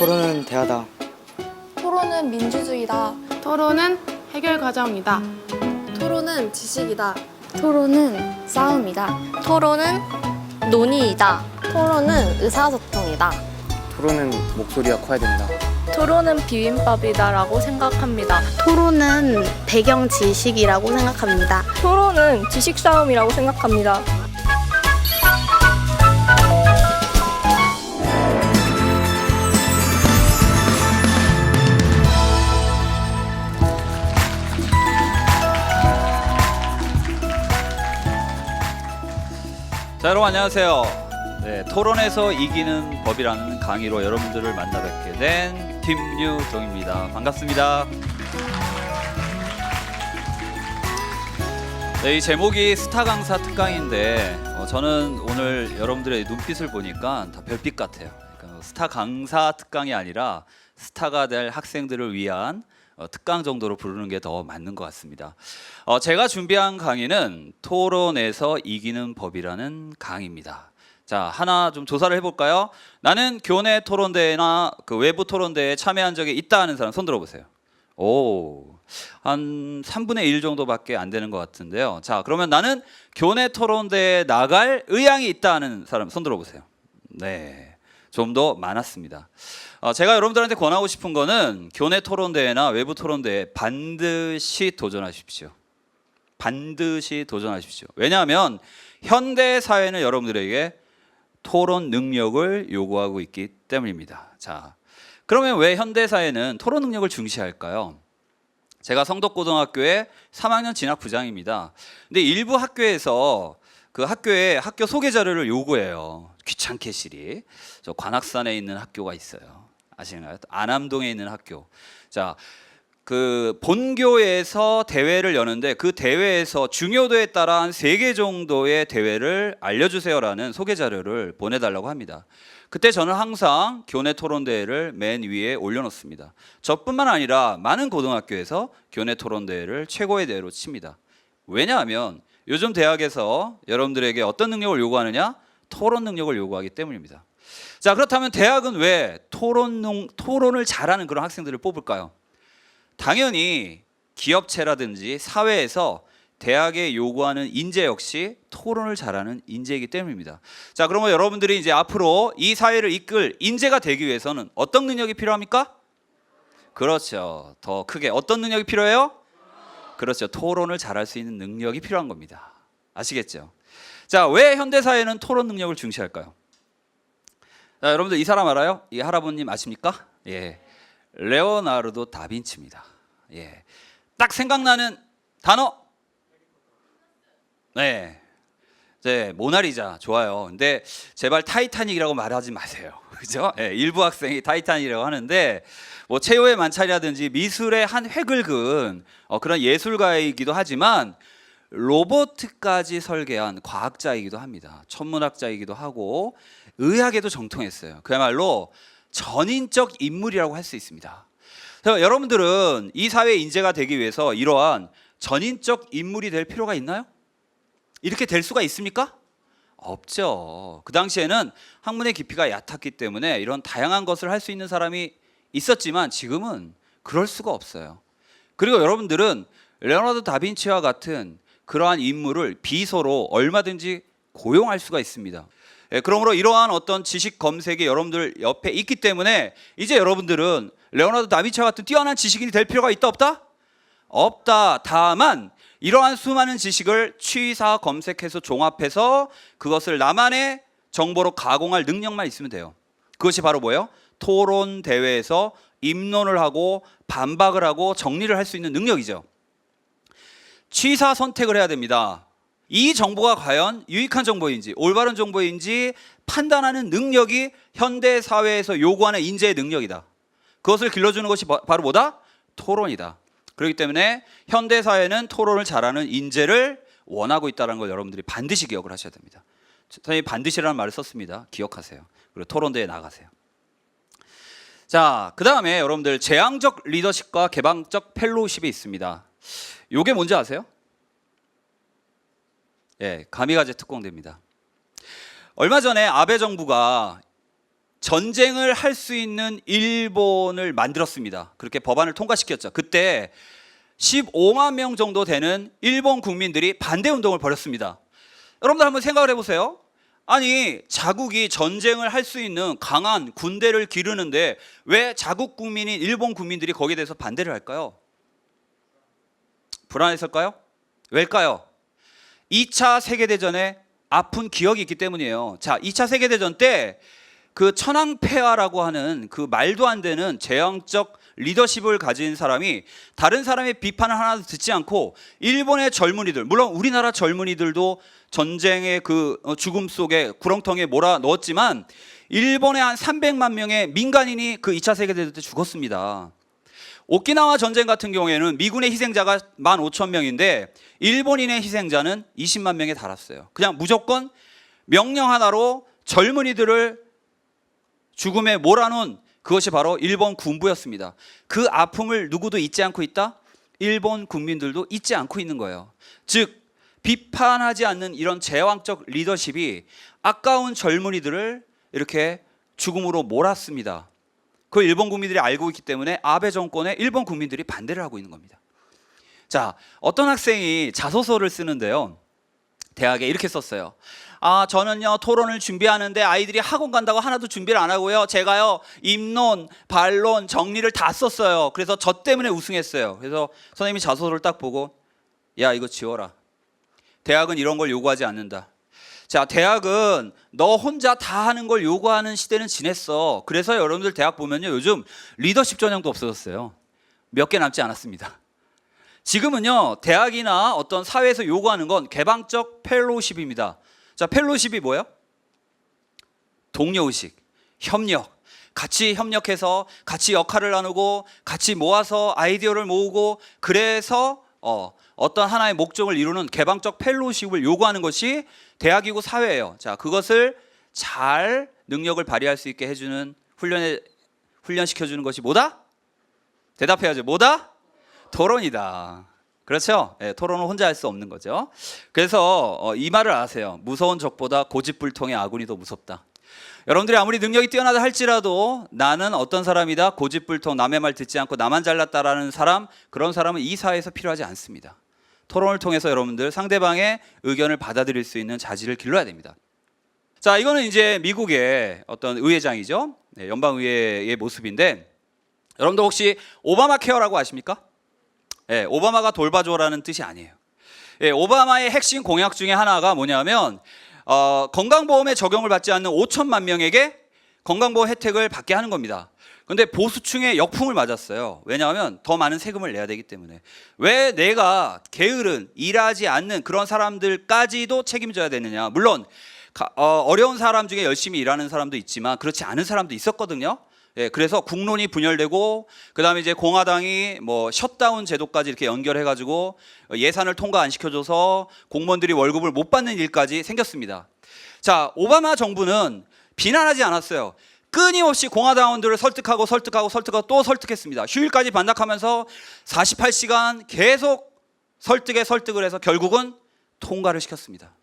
토론은 대화다. 토론은 민주주의다. 토론은 해결 과정이다. 토론은 지식이다. 토론은 싸움이다. 토론은 논의이다. 토론은 의사소통이다. 토론은 목소리가 커야 된다. 토론은 비빔밥이다라고 생각합니다. 토론은 배경 지식이라고 생각합니다. 토론은 지식 싸움이라고 생각합니다. 자, 여러분 안녕하세요. 네, 토론에서 이기는 법이라는 강의로 여러분들을 만나 뵙게 된 김유동입니다. 반갑습니다. 네, 이 제목이 스타 강사 특강인데 저는 오늘 여러분들의 눈빛을 보니까 다 별빛 같아요. 그러니까 스타 강사 특강이 아니라 스타가 될 학생들을 위한 특강 정도로 부르는 게 더 맞는 것 같습니다. 제가 준비한 강의는 토론에서 이기는 법이라는 강의입니다. 자, 하나 좀 조사를 해볼까요? 나는 교내 토론대회나 그 외부 토론대회에 참여한 적이 있다 하는 사람 손 들어보세요. 오, 한 3분의 1 정도밖에 안 되는 것 같은데요. 자, 그러면 나는 교내 토론대회에 나갈 의향이 있다 하는 사람 손 들어보세요. 네, 좀 더 많았습니다. 제가 여러분들한테 권하고 싶은 거는 교내 토론대회나 외부 토론대회 반드시 도전하십시오. 반드시 도전하십시오. 왜냐하면 현대 사회는 여러분들에게 토론 능력을 요구하고 있기 때문입니다. 자, 그러면 왜 현대 사회는 토론 능력을 중시할까요? 제가 성덕고등학교의 3학년 진학 부장입니다. 근데 일부 학교에서 그 학교에 학교 소개 자료를 요구해요. 귀찮게 시리. 저 관악산에 있는 학교가 있어요. 아시나요? 안암동에 있는 학교. 자, 그 본교에서 대회를 여는데 그 대회에서 중요도에 따라 한 3개 정도의 대회를 알려주세요라는 소개 자료를 보내달라고 합니다. 그때 저는 항상 교내 토론대회를 맨 위에 올려놓습니다. 저뿐만 아니라 많은 고등학교에서 교내 토론대회를 최고의 대회로 칩니다. 왜냐하면 요즘 대학에서 여러분들에게 어떤 능력을 요구하느냐? 토론 능력을 요구하기 때문입니다. 자, 그렇다면 대학은 왜 토론을 잘하는 그런 학생들을 뽑을까요? 당연히 기업체라든지 사회에서 대학에 요구하는 인재 역시 토론을 잘하는 인재이기 때문입니다. 자, 그러면 여러분들이 이제 앞으로 이 사회를 이끌 인재가 되기 위해서는 어떤 능력이 필요합니까? 그렇죠. 더 크게 어떤 능력이 필요해요? 그렇죠. 토론을 잘할 수 있는 능력이 필요한 겁니다. 아시겠죠? 자, 왜 현대 사회는 토론 능력을 중시할까요? 자, 여러분들 이 사람 알아요? 이 할아버님 아십니까? 예, 레오나르도 다빈치입니다. 예, 딱 생각나는 단어. 네, 이제 모나리자 좋아요. 근데 제발 타이타닉이라고 말하지 마세요. 그죠? 예, 일부 학생이 타이타닉이라고 하는데 뭐 최후의 만찬이라든지 미술의 한 획을 그은 그런 예술가이기도 하지만 로봇까지 설계한 과학자이기도 합니다. 천문학자이기도 하고 의학에도 정통했어요. 그야말로 전인적 인물이라고 할 수 있습니다. 여러분들은 이 사회의 인재가 되기 위해서 이러한 전인적 인물이 될 필요가 있나요? 이렇게 될 수가 있습니까? 없죠. 그 당시에는 학문의 깊이가 얕았기 때문에 이런 다양한 것을 할 수 있는 사람이 있었지만 지금은 그럴 수가 없어요. 그리고 여러분들은 레오나르도 다빈치와 같은 그러한 인물을 비서로 얼마든지 고용할 수가 있습니다. 그러므로 이러한 어떤 지식 검색이 여러분들 옆에 있기 때문에 이제 여러분들은 레오나르도 다빈치와 같은 뛰어난 지식인이 될 필요가 있다 없다? 없다. 다만 이러한 수많은 지식을 취사 검색해서 종합해서 그것을 나만의 정보로 가공할 능력만 있으면 돼요. 그것이 바로 뭐예요? 토론 대회에서 입론을 하고 반박을 하고 정리를 할 수 있는 능력이죠. 취사 선택을 해야 됩니다. 이 정보가 과연 유익한 정보인지 올바른 정보인지 판단하는 능력이 현대 사회에서 요구하는 인재의 능력이다. 그것을 길러주는 것이 바로 뭐다? 토론이다. 그렇기 때문에 현대 사회는 토론을 잘하는 인재를 원하고 있다는 걸 여러분들이 반드시 기억을 하셔야 됩니다. 선생님이 반드시라는 말을 썼습니다. 기억하세요. 그리고 토론대회에 나가세요. 자, 그 다음에 여러분들 재앙적 리더십과 개방적 펠로우십이 있습니다. 이게 뭔지 아세요? 예, 가미가제 특공대입니다. 얼마 전에 아베 정부가 전쟁을 할 수 있는 일본을 만들었습니다. 그렇게 법안을 통과시켰죠. 그때 15만 명 정도 되는 일본 국민들이 반대 운동을 벌였습니다. 여러분들 한번 생각을 해보세요. 아니, 자국이 전쟁을 할 수 있는 강한 군대를 기르는데 왜 자국 국민인 일본 국민들이 거기에 대해서 반대를 할까요? 불안했을까요? 왜일까요? 2차 세계대전에 아픈 기억이 있기 때문이에요. 자, 2차 세계대전 때 그 천황폐하라고 하는 그 말도 안 되는 제왕적 리더십을 가진 사람이 다른 사람의 비판을 하나도 듣지 않고 일본의 젊은이들, 물론 우리나라 젊은이들도 전쟁의 그 죽음 속에 구렁텅이에 몰아 넣었지만 일본의 한 300만 명의 민간인이 그 2차 세계대전 때 죽었습니다. 오키나와 전쟁 같은 경우에는 미군의 희생자가 15,000명인데 일본인의 희생자는 20만 명에 달았어요. 그냥 무조건 명령 하나로 젊은이들을 죽음에 몰아넣은 그것이 바로 일본 군부였습니다. 그 아픔을 누구도 잊지 않고 있다? 일본 국민들도 잊지 않고 있는 거예요. 즉 비판하지 않는 이런 제왕적 리더십이 아까운 젊은이들을 이렇게 죽음으로 몰았습니다. 그걸 일본 국민들이 알고 있기 때문에 아베 정권에 일본 국민들이 반대를 하고 있는 겁니다. 자, 어떤 학생이 자소서를 쓰는데요. 대학에 이렇게 썼어요. 저는요 토론을 준비하는데 아이들이 학원 간다고 하나도 준비를 안 하고요. 제가요 입론, 반론, 정리를 다 썼어요. 그래서 저 때문에 우승했어요. 그래서 선생님이 자소서를 딱 보고 야, 이거 지워라. 대학은 이런 걸 요구하지 않는다. 자, 대학은 너 혼자 다 하는 걸 요구하는 시대는 지냈어. 그래서 여러분들 대학 보면요 요즘 리더십 전형도 없어졌어요. 몇 개 남지 않았습니다. 지금은요 대학이나 어떤 사회에서 요구하는 건 개방적 펠로우십입니다. 자, 펠로우십이 뭐예요? 동료의식, 협력, 같이 협력해서 같이 역할을 나누고 같이 모아서 아이디어를 모으고 그래서 어떤 하나의 목적을 이루는 개방적 펠로우십을 요구하는 것이 대학이고 사회예요. 자, 그것을 잘 능력을 발휘할 수 있게 해주는 훈련시켜주는 것이 뭐다? 대답해야죠. 뭐다? 토론이다. 그렇죠? 네, 토론은 혼자 할 수 없는 거죠. 그래서 이 말을 아세요. 무서운 적보다 고집불통의 아군이 더 무섭다. 여러분들이 아무리 능력이 뛰어나다 할지라도 나는 어떤 사람이다? 고집불통, 남의 말 듣지 않고 나만 잘났다라는 사람, 그런 사람은 이 사회에서 필요하지 않습니다. 토론을 통해서 여러분들 상대방의 의견을 받아들일 수 있는 자질을 길러야 됩니다. 자, 이거는 이제 미국의 어떤 의회장이죠. 네, 연방의회의 모습인데 여러분들 혹시 오바마 케어라고 아십니까? 네, 오바마가 돌봐줘라는 뜻이 아니에요. 네, 오바마의 핵심 공약 중에 하나가 뭐냐면 건강보험에 적용을 받지 않는 5천만 명에게 건강보험 혜택을 받게 하는 겁니다. 그런데 보수층의 역풍을 맞았어요. 왜냐하면 더 많은 세금을 내야 되기 때문에. 왜 내가 게으른 일하지 않는 그런 사람들까지도 책임져야 되느냐. 물론 어려운 사람 중에 열심히 일하는 사람도 있지만 그렇지 않은 사람도 있었거든요. 예, 그래서 국론이 분열되고 그다음에 이제 공화당이 뭐 셧다운 제도까지 이렇게 연결해가지고 예산을 통과 안 시켜줘서 공무원들이 월급을 못 받는 일까지 생겼습니다. 자, 오바마 정부는 비난하지 않았어요. 끊임없이 공화당원들을 설득하고 또 설득했습니다. 휴일까지 반납하면서 48시간 계속 설득을 해서 결국은 통과를 시켰습니다.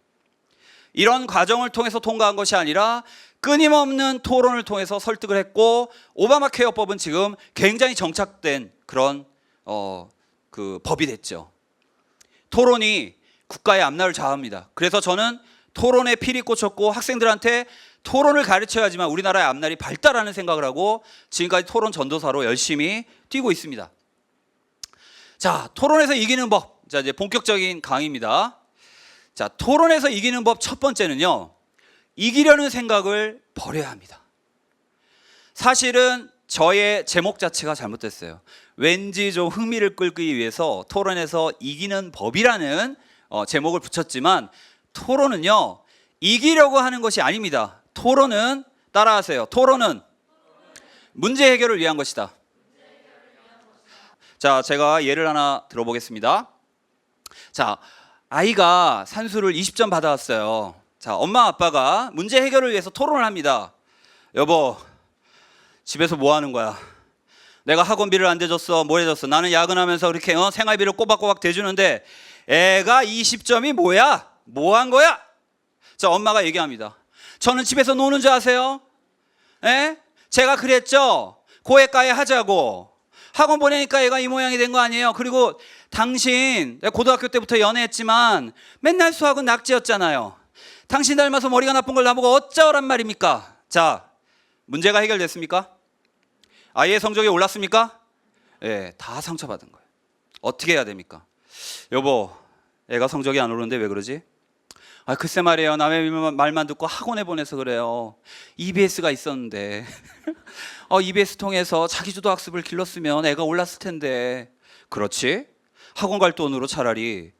이런 과정을 통해서 통과한 것이 아니라 끊임없는 토론을 통해서 설득을 했고 오바마 케어법은 지금 굉장히 정착된 그런 그 법이 됐죠. 토론이 국가의 앞날을 좌우합니다. 그래서 저는 토론에 필이 꽂혔고 학생들한테 토론을 가르쳐야지만 우리나라의 앞날이 발달하는 생각을 하고 지금까지 토론 전도사로 열심히 뛰고 있습니다. 자, 토론에서 이기는 법. 자, 이제 본격적인 강의입니다. 자, 토론에서 이기는 법 첫 번째는요. 이기려는 생각을 버려야 합니다. 사실은 저의 제목 자체가 잘못됐어요. 왠지 좀 흥미를 끌기 위해서 토론에서 이기는 법이라는 제목을 붙였지만 토론은요. 이기려고 하는 것이 아닙니다. 토론은 따라하세요. 토론은 문제 해결을 위한 것이다. 자, 제가 예를 하나 들어보겠습니다. 자, 아이가 산수를 20점 받아왔어요. 자, 엄마 아빠가 문제 해결을 위해서 토론을 합니다. 여보, 집에서 뭐 하는 거야? 내가 학원비를 안 대줬어. 뭘 해줬어? 나는 야근하면서 그렇게 생활비를 꼬박꼬박 대주는데 애가 20점이 뭐야? 뭐 한 거야? 자, 엄마가 얘기합니다. 저는 집에서 노는 줄 아세요? 에? 제가 그랬죠. 고액가에 하자고. 학원 보내니까 얘가 이 모양이 된 거 아니에요. 그리고 당신 내가 고등학교 때부터 연애했지만 맨날 수학은 낙지였잖아요. 당신 닮아서 머리가 나쁜 걸 나보고 어쩌란 말입니까? 자, 문제가 해결됐습니까? 아이의 성적이 올랐습니까? 예, 다 상처받은 거예요. 어떻게 해야 됩니까? 여보, 애가 성적이 안 오르는데 왜 그러지? 아, 글쎄 말이에요. 남의 말만 듣고 학원에 보내서 그래요. EBS가 있었는데 EBS 통해서 자기주도 학습을 길렀으면 애가 올랐을 텐데. 그렇지? 학원 갈 돈으로 차라리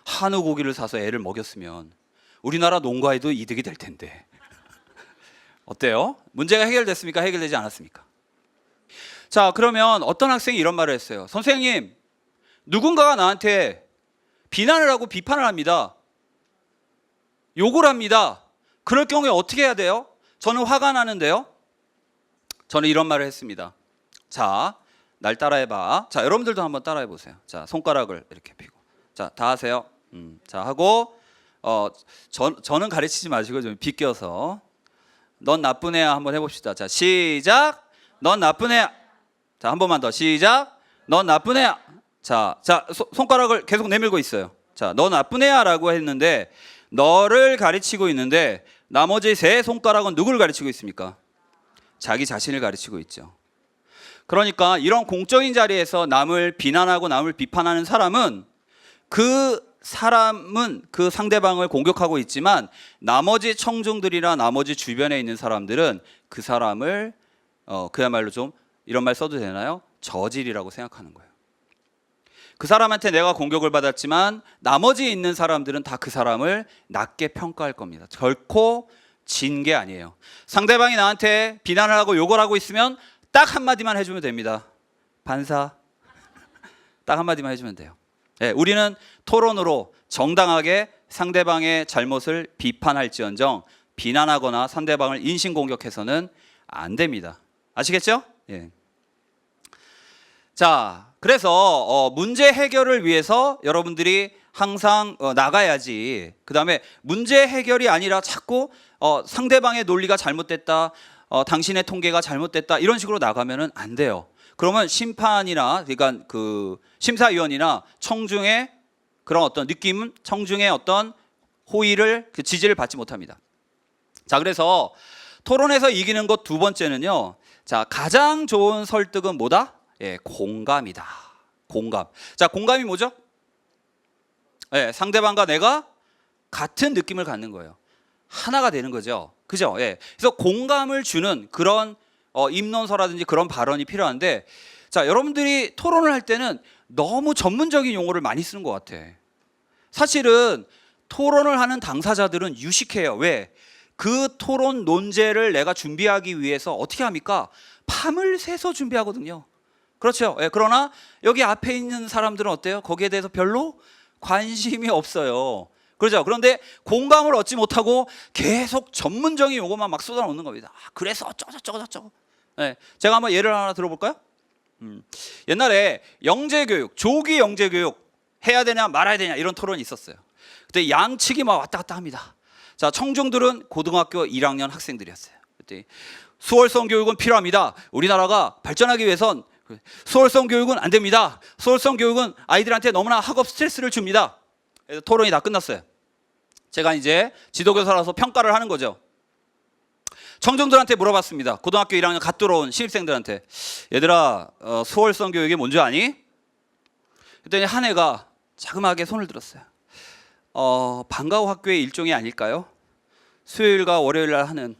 한우 고기를 사서 애를 먹였으면 우리나라 농가에도 이득이 될 텐데. 어때요? 문제가 해결됐습니까? 해결되지 않았습니까? 자, 그러면 어떤 학생이 이런 말을 했어요. 선생님, 누군가가 나한테 비난을 하고 비판을 합니다. 욕을 합니다. 그럴 경우에 어떻게 해야 돼요? 저는 화가 나는데요. 저는 이런 말을 했습니다. 자, 날 따라해봐. 자, 여러분들도 한번 따라해보세요. 자, 손가락을 이렇게 펴고. 자, 다 하세요. 자, 하고 저는 가르치지 마시고 좀 비껴서 넌 나쁜 애야 한번 해봅시다. 자, 시작. 넌 나쁜 애야. 자, 한 번만 더. 시작. 넌 나쁜 애야. 자, 손가락을 계속 내밀고 있어요. 자, 너 나쁜 애야라고 했는데 너를 가르치고 있는데 나머지 세 손가락은 누구를 가르치고 있습니까? 자기 자신을 가르치고 있죠. 그러니까 이런 공적인 자리에서 남을 비난하고 남을 비판하는 사람은 그 상대방을 공격하고 있지만 나머지 청중들이나 나머지 주변에 있는 사람들은 그 사람을 그야말로 좀 이런 말 써도 되나요? 저질이라고 생각하는 거예요. 그 사람한테 내가 공격을 받았지만 나머지 있는 사람들은 다 그 사람을 낮게 평가할 겁니다. 결코 진 게 아니에요. 상대방이 나한테 비난을 하고 욕을 하고 있으면 딱 한마디만 해주면 됩니다. 반사. 딱 한마디만 해주면 돼요. 네, 우리는 토론으로 정당하게 상대방의 잘못을 비판할지언정 비난하거나 상대방을 인신공격해서는 안 됩니다. 아시겠죠? 예. 자, 그래서 문제 해결을 위해서 여러분들이 항상 나가야지. 그 다음에 문제 해결이 아니라 자꾸 상대방의 논리가 잘못됐다, 당신의 통계가 잘못됐다 이런 식으로 나가면은 안 돼요. 그러면 심판이나 그러니까 그 심사위원이나 청중의 그런 어떤 느낌, 청중의 어떤 호의를 그 지지를 받지 못합니다. 자, 그래서 토론에서 이기는 것 두 번째는요. 자, 가장 좋은 설득은 뭐다? 예, 공감이다. 공감. 자, 공감이 뭐죠? 예, 상대방과 내가 같은 느낌을 갖는 거예요. 하나가 되는 거죠. 그죠? 예. 그래서 공감을 주는 그런 입론서라든지 그런 발언이 필요한데, 자, 여러분들이 토론을 할 때는 너무 전문적인 용어를 많이 쓰는 것 같아. 사실은 토론을 하는 당사자들은 유식해요. 왜? 그 토론 논제를 내가 준비하기 위해서 어떻게 합니까? 밤을 새서 준비하거든요. 그렇죠. 예, 그러나 여기 앞에 있는 사람들은 어때요? 거기에 대해서 별로 관심이 없어요. 그렇죠. 그런데 공감을 얻지 못하고 계속 전문적인 용어만 막 쏟아놓는 겁니다. 아, 그래서 어쩌고. 예, 제가 한번 예를 하나 들어볼까요? 옛날에 영재교육, 조기 영재교육 해야 되냐 말아야 되냐 이런 토론이 있었어요. 그때 양측이 막 왔다 갔다 합니다. 자, 청중들은 고등학교 1학년 학생들이었어요. 그때 수월성 교육은 필요합니다. 우리나라가 발전하기 위해선 수월성 교육은 안 됩니다. 수월성 교육은 아이들한테 너무나 학업 스트레스를 줍니다. 그래서 토론이 다 끝났어요. 제가 이제 지도교사라서 평가를 하는 거죠. 청중들한테 물어봤습니다. 고등학교 1학년 갓 들어온 신입생들한테, 얘들아, 수월성 교육이 뭔지 아니? 그랬더니 한 애가 자그마하게 손을 들었어요. 방과후 학교의 일종이 아닐까요? 수요일과 월요일 날 하는.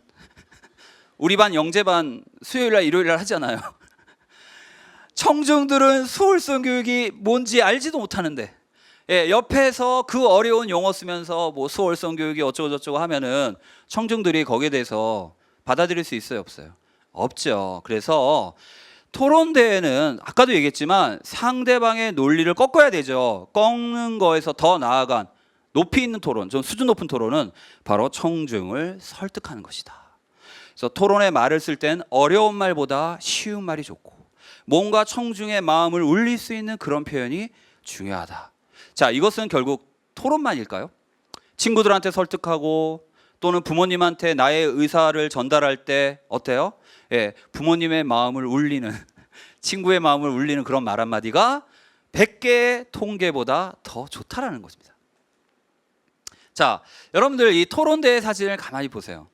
우리 반 영재반 수요일 날 일요일 날 하잖아요. 청중들은 수월성 교육이 뭔지 알지도 못하는데, 예, 옆에서 그 어려운 용어 쓰면서 뭐 수월성 교육이 어쩌고저쩌고 하면은 청중들이 거기에 대해서 받아들일 수 있어요, 없어요? 없죠. 그래서 토론대회는 아까도 얘기했지만 상대방의 논리를 꺾어야 되죠. 꺾는 거에서 더 나아간 높이 있는 토론, 좀 수준 높은 토론은 바로 청중을 설득하는 것이다. 그래서 토론의 말을 쓸 땐 어려운 말보다 쉬운 말이 좋고 뭔가 청중의 마음을 울릴 수 있는 그런 표현이 중요하다. 자, 이것은 결국 토론만일까요? 친구들한테 설득하고 또는 부모님한테 나의 의사를 전달할 때 어때요? 예, 부모님의 마음을 울리는 친구의 마음을 울리는 그런 말 한마디가 100개의 통계보다 더 좋다라는 것입니다. 자, 여러분들 이 토론대회 사진을 가만히 보세요.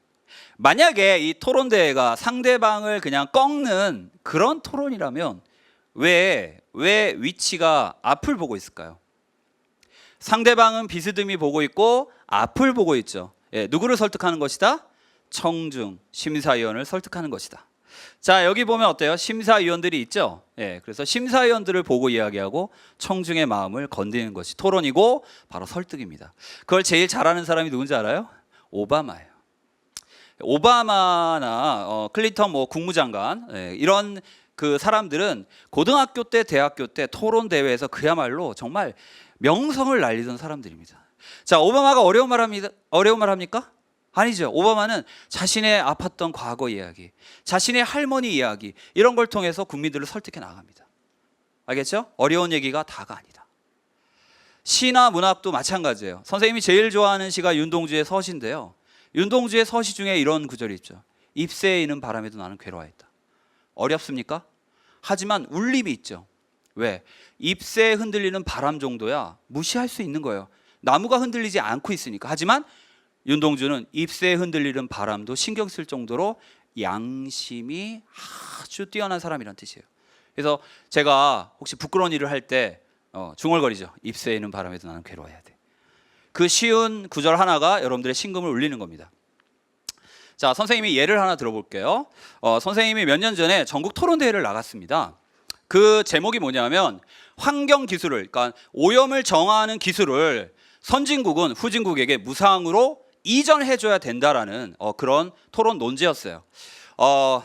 만약에 이 토론대회가 상대방을 그냥 꺾는 그런 토론이라면 왜 위치가 앞을 보고 있을까요? 상대방은 비스듬히 보고 있고 앞을 보고 있죠. 예, 누구를 설득하는 것이다? 청중, 심사위원을 설득하는 것이다. 자, 여기 보면 어때요? 심사위원들이 있죠. 예, 그래서 심사위원들을 보고 이야기하고 청중의 마음을 건드리는 것이 토론이고 바로 설득입니다. 그걸 제일 잘하는 사람이 누군지 알아요? 오바마예요. 오바마나 클린턴 국무장관, 예, 이런 그 사람들은 고등학교 때, 대학교 때 토론 대회에서 그야말로 정말 명성을 날리던 사람들입니다. 자, 오바마가 어려운 말 합니까? 아니죠. 오바마는 자신의 아팠던 과거 이야기, 자신의 할머니 이야기, 이런 걸 통해서 국민들을 설득해 나갑니다. 알겠죠? 어려운 얘기가 다가 아니다. 시나 문학도 마찬가지예요. 선생님이 제일 좋아하는 시가 윤동주의 서시인데요. 윤동주의 서시 중에 이런 구절이 있죠. 잎새에 이는 바람에도 나는 괴로워했다. 어렵습니까? 하지만 울림이 있죠. 왜? 잎새에 흔들리는 바람 정도야 무시할 수 있는 거예요. 나무가 흔들리지 않고 있으니까. 하지만 윤동주는 잎새에 흔들리는 바람도 신경 쓸 정도로 양심이 아주 뛰어난 사람이란 뜻이에요. 그래서 제가 혹시 부끄러운 일을 할 때 중얼거리죠. 잎새에 있는 바람에도 나는 괴로워해야 돼. 그 쉬운 구절 하나가 여러분들의 심금을 울리는 겁니다. 자, 선생님이 예를 하나 들어볼게요. 선생님이 몇 년 전에 전국 토론대회를 나갔습니다. 그 제목이 뭐냐면 환경 기술을, 그러니까 오염을 정화하는 기술을 선진국은 후진국에게 무상으로 이전해줘야 된다라는 그런 토론 논제였어요.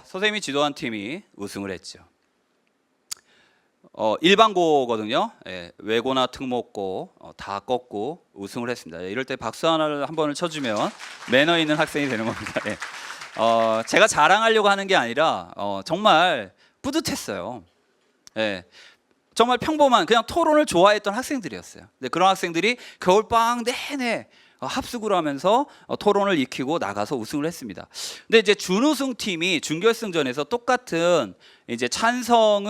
선생님이 지도한 팀이 우승을 했죠. 일반고거든요. 예, 외고나 특목고 다 꺾고 우승을 했습니다. 예, 이럴 때 박수 하나를 한 번을 쳐주면 매너 있는 학생이 되는 겁니다. 예. 제가 자랑하려고 하는 게 아니라 정말 뿌듯했어요. 예, 정말 평범한 그냥 토론을 좋아했던 학생들이었어요. 근데 그런 학생들이 겨울방학 내내 합숙을 하면서 토론을 익히고 나가서 우승을 했습니다. 근데 이제 준우승 팀이 준결승전에서 똑같은 이제 찬성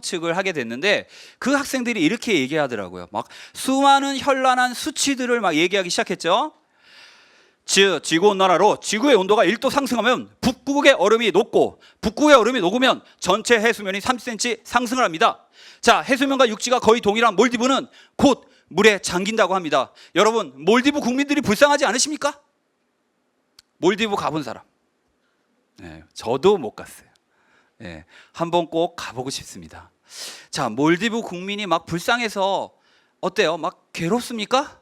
측을 하게 됐는데 그 학생들이 이렇게 얘기하더라고요. 막 수많은 현란한 수치들을 막 얘기하기 시작했죠. 즉 지구온난화로 지구의 온도가 1도 상승하면 북극의 얼음이 녹고 북극의 얼음이 녹으면 전체 해수면이 30cm 상승을 합니다. 자, 해수면과 육지가 거의 동일한 몰디브는 곧 물에 잠긴다고 합니다. 여러분, 몰디브 국민들이 불쌍하지 않으십니까? 몰디브 가본 사람? 네, 저도 못 갔어요. 네, 한번 꼭 가보고 싶습니다. 자, 몰디브 국민이 막 불쌍해서 어때요? 막 괴롭습니까?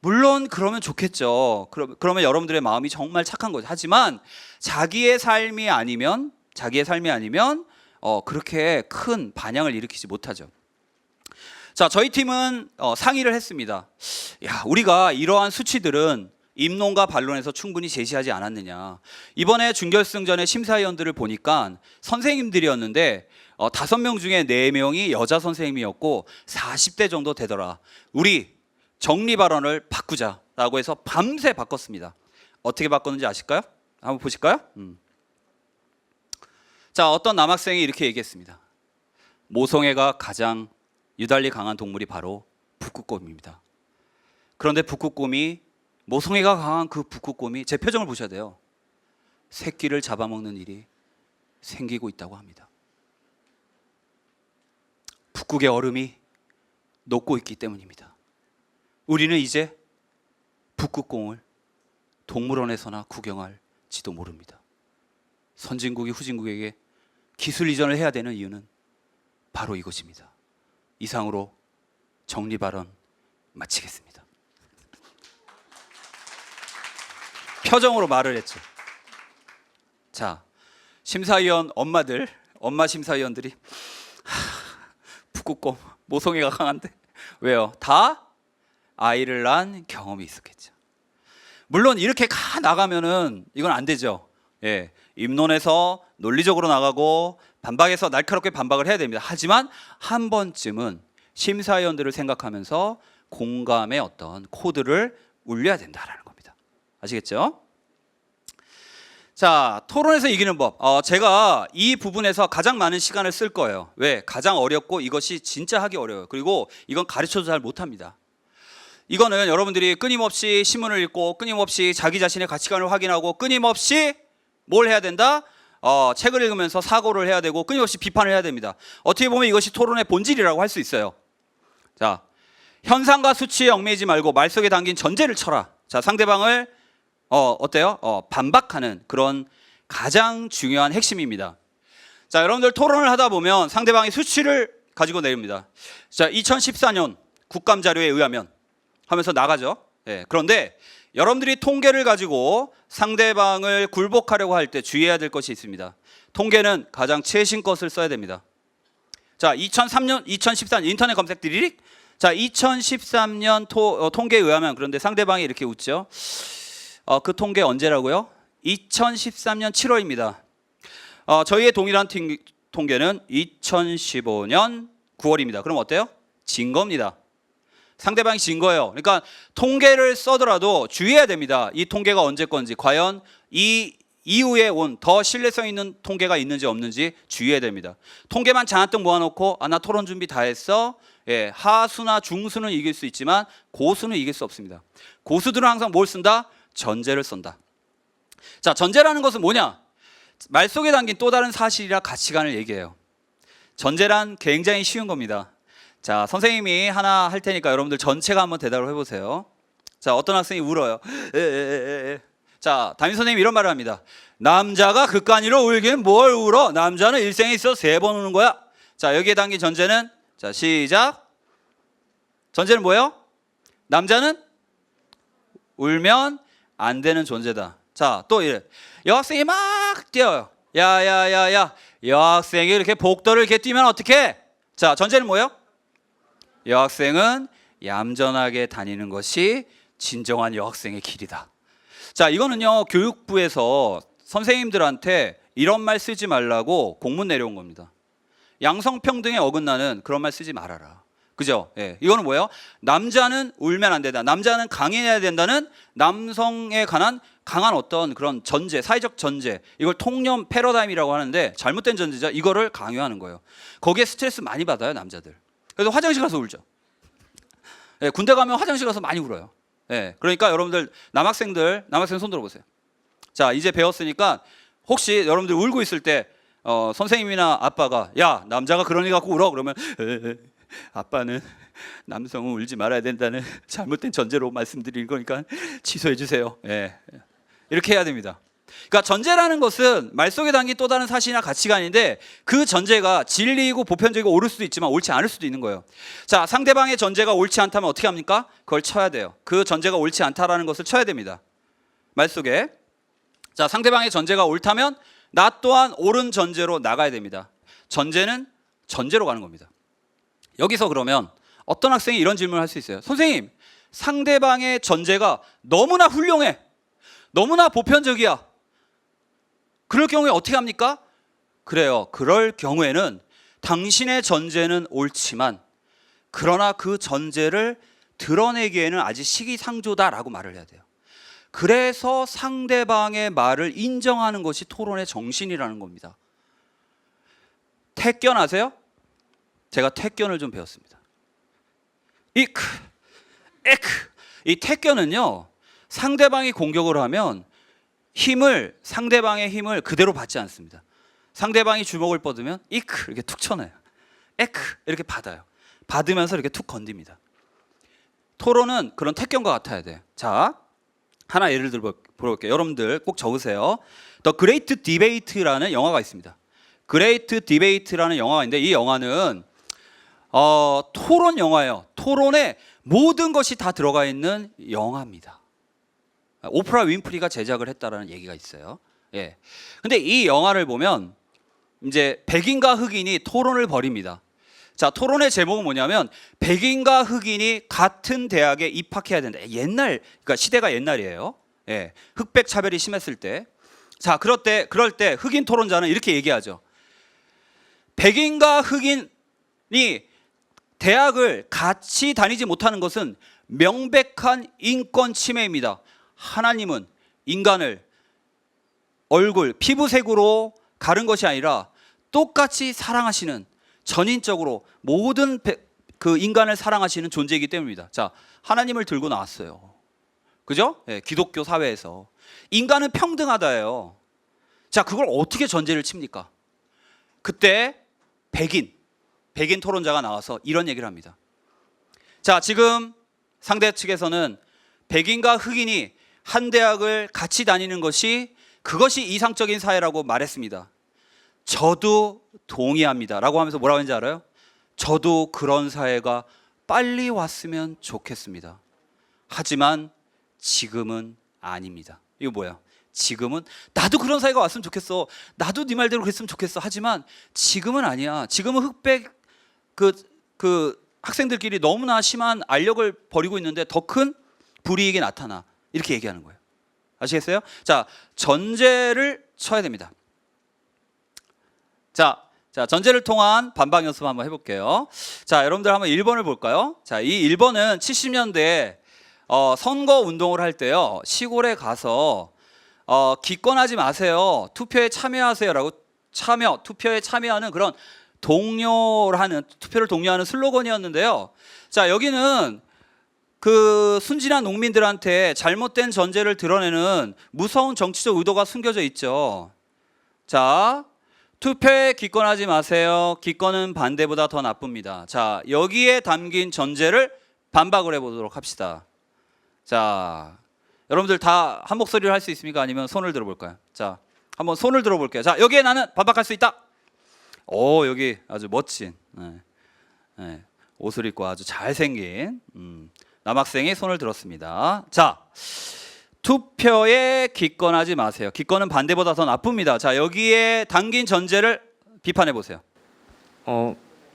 물론 그러면 좋겠죠. 그러면 여러분들의 마음이 정말 착한 거죠. 하지만 자기의 삶이 아니면 그렇게 큰 반향을 일으키지 못하죠. 자, 저희 팀은 상의를 했습니다. 야, 우리가 이러한 수치들은 입론과 반론에서 충분히 제시하지 않았느냐. 이번에 준결승전의 심사위원들을 보니까 선생님들이었는데 5명 중에 4명이 여자 선생님이었고 40대 정도 되더라. 우리 정리 발언을 바꾸자라고 해서 밤새 바꿨습니다. 어떻게 바꿨는지 아실까요? 한번 보실까요? 자, 어떤 남학생이 이렇게 얘기했습니다. 모성애가 가장 유달리 강한 동물이 바로 북극곰입니다. 그런데 모성애가 강한 그 북극곰이 제 표정을 보셔야 돼요. 새끼를 잡아먹는 일이 생기고 있다고 합니다. 북극의 얼음이 녹고 있기 때문입니다. 우리는 이제 북극곰을 동물원에서나 구경할지도 모릅니다. 선진국이 후진국에게 기술 이전을 해야 되는 이유는 바로 이것입니다. 이상으로 정리 발언 마치겠습니다. 표정으로 말을 했죠. 자, 심사위원 엄마 심사위원들이 북극곰 모성애가 강한데 왜요? 다 아이를 낳은 경험이 있었겠죠. 물론 이렇게 나가면은 이건 안 되죠. 예, 입론에서 논리적으로 나가고 반박해서 날카롭게 반박을 해야 됩니다. 하지만 한 번쯤은 심사위원들을 생각하면서 공감의 어떤 코드를 울려야 된다라는 겁니다. 아시겠죠? 자, 토론에서 이기는 법. 제가 이 부분에서 가장 많은 시간을 쓸 거예요. 왜? 가장 어렵고 이것이 진짜 하기 어려워요. 그리고 이건 가르쳐도 잘 못합니다. 이거는 여러분들이 끊임없이 신문을 읽고 끊임없이 자기 자신의 가치관을 확인하고 끊임없이 뭘 해야 된다? 책을 읽으면서 사고를 해야 되고 끊임없이 비판을 해야 됩니다. 어떻게 보면 이것이 토론의 본질이라고 할 수 있어요. 자, 현상과 수치에 얽매이지 말고 말 속에 담긴 전제를 쳐라. 자, 상대방을 어때요? 반박하는 그런 가장 중요한 핵심입니다. 자, 여러분들 토론을 하다 보면 상대방이 수치를 가지고 내립니다. 자, 2014년 국감 자료에 의하면 하면서 나가죠. 예, 그런데 여러분들이 통계를 가지고 상대방을 굴복하려고 할 때 주의해야 될 것이 있습니다. 통계는 가장 최신 것을 써야 됩니다. 자, 2014년 인터넷 검색 드리릭. 자, 2013년 통계에 의하면, 그런데 상대방이 이렇게 웃죠. 그 통계 언제라고요? 2013년 7월입니다. 저희의 동일한 통계는 2015년 9월입니다. 그럼 어때요? 진 겁니다. 상대방이 진 거예요. 그러니까 통계를 써더라도 주의해야 됩니다. 이 통계가 언제 건지, 과연 이 이후에 온 더 신뢰성 있는 통계가 있는지 없는지 주의해야 됩니다. 통계만 잔뜩 모아놓고 나 토론 준비 다 했어. 예, 하수나 중수는 이길 수 있지만 고수는 이길 수 없습니다. 고수들은 항상 뭘 쓴다? 전제를 쓴다. 자, 전제라는 것은 뭐냐? 말 속에 담긴 또 다른 사실이라 가치관을 얘기해요. 전제란 굉장히 쉬운 겁니다. 자, 선생님이 하나 할 테니까 여러분들 전체가 한번 대답을 해보세요. 자, 어떤 학생이 울어요. 자, 담임 선생님이 이런 말을 합니다. 남자가 극간이로 울긴 뭘 울어? 남자는 일생에 있어 3번 우는 거야. 자, 여기에 담긴 전제는, 자, 시작. 전제는 뭐예요? 남자는 울면 안 되는 존재다. 자, 또 이래. 여학생이 막 뛰어요. 야야야야, 여학생이 이렇게 복도를 이렇게 뛰면 어떡해? 자, 전제는 뭐예요? 여학생은 얌전하게 다니는 것이 진정한 여학생의 길이다. 자, 이거는요, 교육부에서 선생님들한테 이런 말 쓰지 말라고 공문 내려온 겁니다. 양성평등에 어긋나는 그런 말 쓰지 말아라. 그죠? 예, 이거는 뭐예요? 남자는 울면 안 된다. 남자는 강인해야 된다는 남성에 관한 강한 어떤 그런 전제, 사회적 전제, 이걸 통념 패러다임이라고 하는데 잘못된 전제죠. 이거를 강요하는 거예요. 거기에 스트레스 많이 받아요, 남자들. 그래서 화장실 가서 울죠. 예, 군대 가면 화장실 가서 많이 울어요. 예, 그러니까 여러분들 남학생 손 들어보세요. 자, 이제 배웠으니까 혹시 여러분들 울고 있을 때 선생님이나 아빠가 야, 남자가 그런 일 갖고 울어 그러면 아빠는 남성은 울지 말아야 된다는 잘못된 전제로 말씀드린 거니까 취소해 주세요. 예, 이렇게 해야 됩니다. 그러니까 전제라는 것은 말 속에 담긴 또 다른 사실이나 가치관인데 그 전제가 진리이고 보편적이고 옳을 수도 있지만 옳지 않을 수도 있는 거예요. 자, 상대방의 전제가 옳지 않다면 어떻게 합니까? 그걸 쳐야 돼요. 그 전제가 옳지 않다라는 것을 쳐야 됩니다. 말 속에. 자, 상대방의 전제가 옳다면 나 또한 옳은 전제로 나가야 됩니다. 전제는 전제로 가는 겁니다. 여기서 그러면 어떤 학생이 이런 질문을 할 수 있어요. 선생님, 상대방의 전제가 너무나 훌륭해. 너무나 보편적이야. 그럴 경우에 어떻게 합니까? 그래요. 그럴 경우에는 당신의 전제는 옳지만 그러나 그 전제를 드러내기에는 아직 시기상조다라고 말을 해야 돼요. 그래서 상대방의 말을 인정하는 것이 토론의 정신이라는 겁니다. 택견 아세요? 제가 택견을 좀 배웠습니다. 이 택견은요, 상대방이 공격을 하면 상대방의 힘을 그대로 받지 않습니다. 상대방이 주먹을 뻗으면 이렇게 툭 쳐놔요. 이렇게 받아요. 받으면서 이렇게 툭 건듭니다. 토론은 그런 택견과 같아야 돼요. 자, 하나 예를 들어 볼게요. 여러분들 꼭 적으세요. The Great Debate라는 영화가 있습니다. Great Debate라는 영화가 있는데 이 영화는 토론 영화예요. 토론에 모든 것이 다 들어가 있는 영화입니다. 오프라 윈프리가 제작을 했다라는 얘기가 있어요. 예. 근데 이 영화를 보면 이제 백인과 흑인이 토론을 벌입니다. 자, 토론의 제목은 뭐냐면 백인과 흑인이 같은 대학에 입학해야 된다. 그러니까 시대가 옛날이에요. 예. 흑백 차별이 심했을 때. 자, 그럴 때 흑인 토론자는 이렇게 얘기하죠. 백인과 흑인이 대학을 같이 다니지 못하는 것은 명백한 인권 침해입니다. 하나님은 인간을 얼굴, 피부색으로 가른 것이 아니라 똑같이 사랑하시는, 전인적으로 모든 그 인간을 사랑하시는 존재이기 때문입니다. 자, 하나님을 들고 나왔어요. 그죠? 예, 기독교 사회에서 인간은 평등하다예요. 자, 그걸 어떻게 전제를 칩니까? 그때 백인 토론자가 나와서 이런 얘기를 합니다. 자, 지금 상대 측에서는 백인과 흑인이 한 대학을 같이 다니는 것이, 그것이 이상적인 사회라고 말했습니다. 저도 동의합니다 라고 하면서 뭐라고 했는지 알아요? 저도 그런 사회가 빨리 왔으면 좋겠습니다. 하지만 지금은 아닙니다. 이거 뭐야? 지금은 나도 그런 사회가 왔으면 좋겠어. 나도 네 말대로 그랬으면 좋겠어. 하지만 지금은 아니야. 지금은 흑백 그 학생들끼리 너무나 심한 알력을 벌이고 있는데 더 큰 불이익이 나타나. 이렇게 얘기하는 거예요. 아시겠어요? 자, 전제를 쳐야 됩니다. 자, 전제를 통한 반박 연습 한번 해볼게요. 자, 여러분들 한번 1번을 볼까요? 자, 이 1번은 70년대에 선거 운동을 할 때요, 시골에 가서 기권하지 마세요, 투표에 참여하세요라고 투표에 참여하는 그런 투표를 독려하는 슬로건이었는데요. 자, 여기는 그 순진한 농민들한테 잘못된 전제를 드러내는 무서운 정치적 의도가 숨겨져 있죠. 자, 투표에 기권하지 마세요. 기권은 반대보다 더 나쁩니다. 자, 여기에 담긴 전제를 반박을 해보도록 합시다. 자, 여러분들 다 한 목소리를 할 수 있습니까? 아니면 손을 들어볼까요? 자, 한번 손을 들어볼게요. 자, 여기에 나는 반박할 수 있다. 오, 여기 아주 멋진 옷을 입고 아주 잘생긴 남학생이 손을 들었습니다. 자, 투표에 기권하지 마세요. 기권은 반대보다 더 나쁩니다. 자, 여기에 담긴 전제를 비판해 보세요.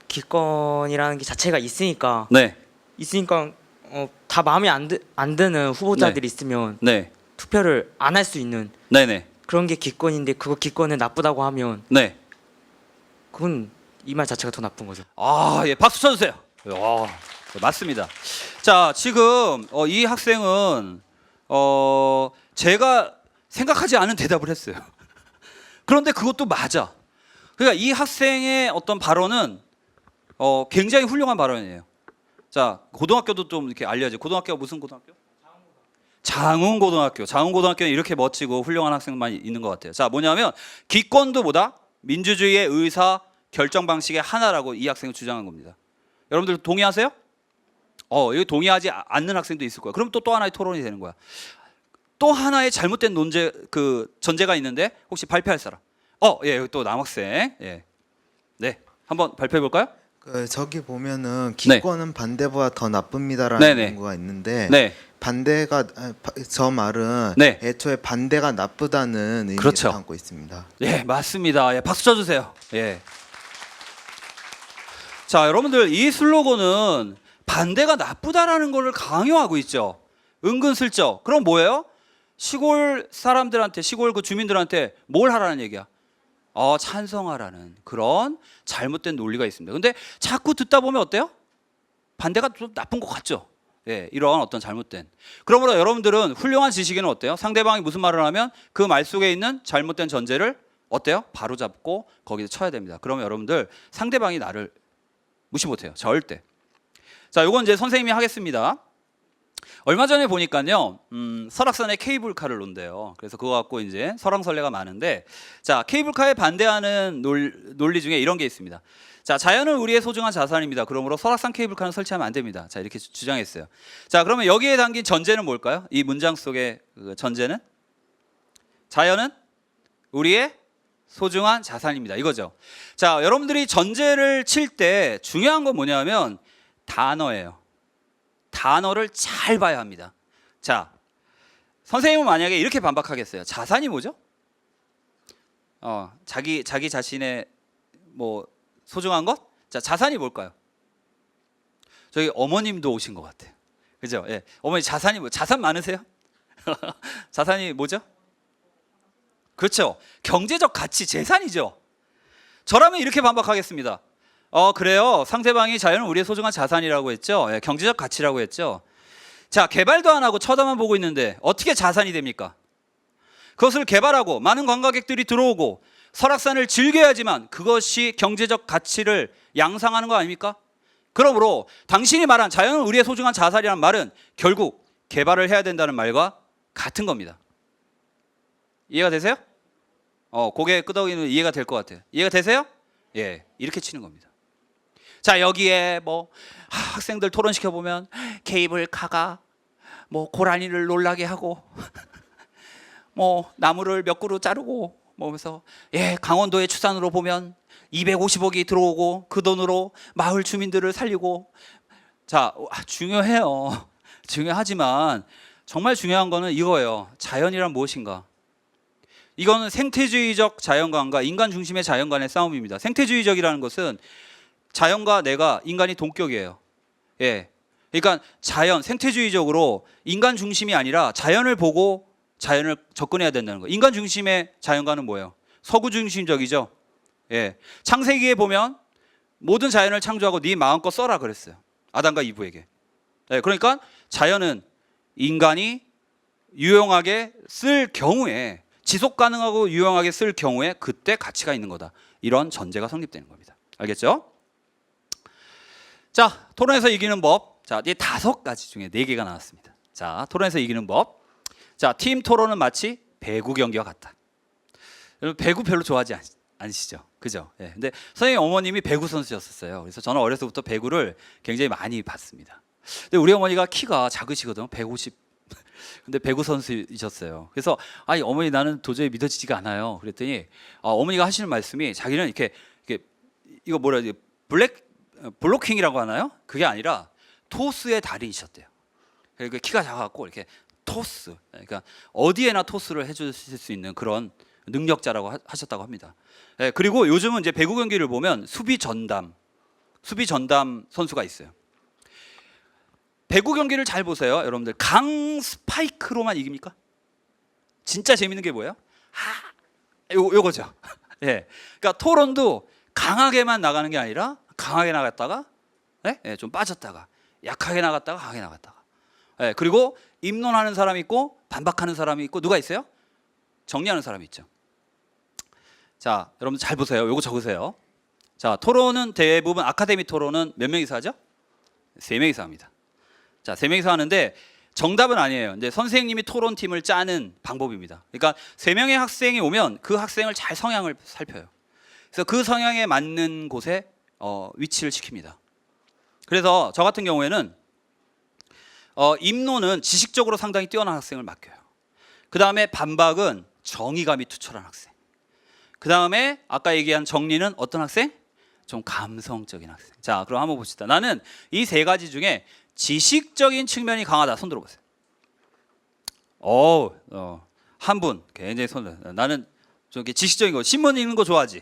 기권이라는 게 자체가 있으니까 네. 다 마음에 안 드는 후보자들이 있으면 네. 투표를 안 할 수 있는 네네. 그런 게 기권인데, 그거 기권은 나쁘다고 하면 네. 그건 이 말 자체가 더 나쁜 거죠. 아, 예, 박수 쳐주세요. 맞습니다. 자, 지금 이 학생은 제가 생각하지 않은 대답을 했어요. 그런데 그것도 맞아. 그러니까 이 학생의 어떤 발언은 굉장히 훌륭한 발언이에요. 자, 고등학교도 좀 이렇게 알려야지. 고등학교가 무슨 고등학교? 장운고등학교. 장운고등학교는 이렇게 멋지고 훌륭한 학생만 있는 것 같아요. 자, 뭐냐면 기권도 뭐다? 민주주의의 의사 결정 방식의 하나라고 이 학생은 주장한 겁니다. 여러분들 동의하세요? 여기 동의하지 않는 학생도 있을 거야. 그럼 또 하나의 토론이 되는 거야. 또 하나의 잘못된 전제가 있는데 혹시 발표할 사람? 예, 여기 또 남학생. 예. 네, 한번 발표해 볼까요? 저기 보면은 기권은 반대보다 더 나쁩니다라는 문구가 있는데, 반대가 저 말은 애초에 반대가 나쁘다는 의미를 담고 있습니다. 예, 맞습니다. 예, 박수 쳐주세요. 예. 자, 여러분들 이 슬로건은 반대가 나쁘다라는 것을 강요하고 있죠. 은근슬쩍. 그럼 뭐예요? 시골 사람들한테, 시골 그 주민들한테 뭘 하라는 얘기야? 찬성하라는 그런 잘못된 논리가 있습니다. 근데 자꾸 듣다 보면 어때요? 반대가 좀 나쁜 것 같죠? 예, 이런 어떤 잘못된. 그러므로 여러분들은 훌륭한 지식인은 어때요? 상대방이 무슨 말을 하면 그 말 속에 있는 잘못된 전제를 어때요? 바로 잡고 거기에 쳐야 됩니다. 그러면 여러분들 상대방이 나를 무시 못해요. 절대. 자, 요건 이제 선생님이 하겠습니다. 얼마 전에 보니까요, 설악산에 케이블카를 논대요. 그래서 그거 갖고 이제 설왕설래가 많은데, 자, 케이블카에 반대하는 논리 중에 이런 게 있습니다. 자, 자연은 우리의 소중한 자산입니다. 그러므로 설악산 케이블카는 설치하면 안 됩니다. 자, 이렇게 주장했어요. 자, 그러면 여기에 담긴 전제는 뭘까요? 이 문장 속의 그 전제는 자연은 우리의 소중한 자산입니다. 이거죠. 자, 여러분들이 전제를 칠 때 중요한 건 뭐냐면 단어예요. 단어를 잘 봐야 합니다. 자, 선생님은 만약에 이렇게 반박하겠어요. 자산이 뭐죠? 자기 자신의 뭐 소중한 것? 자, 자산이 뭘까요? 저기 어머님도 오신 것 같아요. 그죠? 예. 어머니 자산이 자산 많으세요? 자산이 뭐죠? 그렇죠. 경제적 가치, 재산이죠. 저라면 이렇게 반박하겠습니다. 그래요. 상대방이 자연은 우리의 소중한 자산이라고 했죠. 예, 경제적 가치라고 했죠. 자, 개발도 안 하고 쳐다만 보고 있는데 어떻게 자산이 됩니까? 그것을 개발하고 많은 관광객들이 들어오고 설악산을 즐겨야지만 그것이 경제적 가치를 양상하는 거 아닙니까? 그러므로 당신이 말한 자연은 우리의 소중한 자산이라는 말은 결국 개발을 해야 된다는 말과 같은 겁니다. 이해가 되세요? 고개 끄덕이는 이해가 될 것 같아요. 이해가 되세요? 예, 이렇게 치는 겁니다. 자, 여기에 뭐 학생들 토론시켜 보면 케이블카가 뭐 고라니를 놀라게 하고 뭐 나무를 몇 그루 자르고 뭐 하면서 예, 강원도의 추산으로 보면 250억이 들어오고 그 돈으로 마을 주민들을 살리고. 자, 중요해요. 중요하지만 정말 중요한 거는 이거예요. 자연이란 무엇인가? 이거는 생태주의적 자연관과 인간 중심의 자연관의 싸움입니다. 생태주의적이라는 것은 자연과 내가, 인간이 동격이에요. 예, 그러니까 자연, 생태주의적으로 인간 중심이 아니라 자연을 보고 자연을 접근해야 된다는 거예요. 인간 중심의 자연관은 뭐예요? 서구 중심적이죠. 예, 창세기에 보면 모든 자연을 창조하고 네 마음껏 써라 그랬어요. 아담과 이브에게. 예, 그러니까 자연은 인간이 유용하게 쓸 경우에, 지속 가능하고 유용하게 쓸 경우에 그때 가치가 있는 거다. 이런 전제가 성립되는 겁니다. 알겠죠? 자, 토론에서 이기는 법. 자, 이 5가지 중에 4개가 나왔습니다. 자, 토론에서 이기는 법. 자, 팀 토론은 마치 배구 경기와 같다. 여러분 배구 별로 좋아하지 않으시죠? 그죠? 예. 근데 선생님 어머님이 배구 선수였었어요. 그래서 저는 어렸을 때부터 배구를 굉장히 많이 봤습니다. 근데 우리 어머니가 키가 작으시거든요. 150. 근데 배구 선수이셨어요. 그래서 아니 어머니 나는 도저히 믿어지지가 않아요. 그랬더니 어머니가 하시는 말씀이 자기는 이렇게 이거 뭐라 해야 돼? 블로킹이라고 하나요? 그게 아니라 토스의 달인이셨대요. 그러니까 키가 작아갖고 이렇게 토스, 그러니까 어디에나 토스를 해주실 수 있는 그런 능력자라고 하셨다고 합니다. 네, 그리고 요즘은 이제 배구 경기를 보면 수비 전담 선수가 있어요. 배구 경기를 잘 보세요, 여러분들. 강 스파이크로만 이깁니까? 진짜 재밌는 게 뭐예요? 요거죠. 예, 그러니까 토론도 강하게만 나가는 게 아니라 강하게 나갔다가, 좀 빠졌다가, 약하게 나갔다가, 강하게 나갔다가. 예, 그리고 입론하는 사람이 있고 반박하는 사람이 있고 누가 있어요? 정리하는 사람이 있죠. 자, 여러분들 잘 보세요. 요거 적으세요. 자, 토론은 대부분 아카데미 토론은 몇 명이서 하죠? 3명이서 합니다. 자, 3명이서 하는데 정답은 아니에요. 이제 선생님이 토론팀을 짜는 방법입니다. 그러니까 3명의 학생이 오면 그 학생을 잘 성향을 살펴요. 그래서 그 성향에 맞는 곳에 위치를 시킵니다. 그래서 저 같은 경우에는 입론은 지식적으로 상당히 뛰어난 학생을 맡겨요. 그 다음에 반박은 정의감이 투철한 학생. 그 다음에 아까 얘기한 정리는 어떤 학생? 좀 감성적인 학생. 자, 그럼 한번 봅시다. 나는 이 3가지 중에 지식적인 측면이 강하다. 손 들어보세요. 한 분 굉장히 손. 나는 좀 이렇게 지식적인 거, 신문 읽는 거 좋아하지.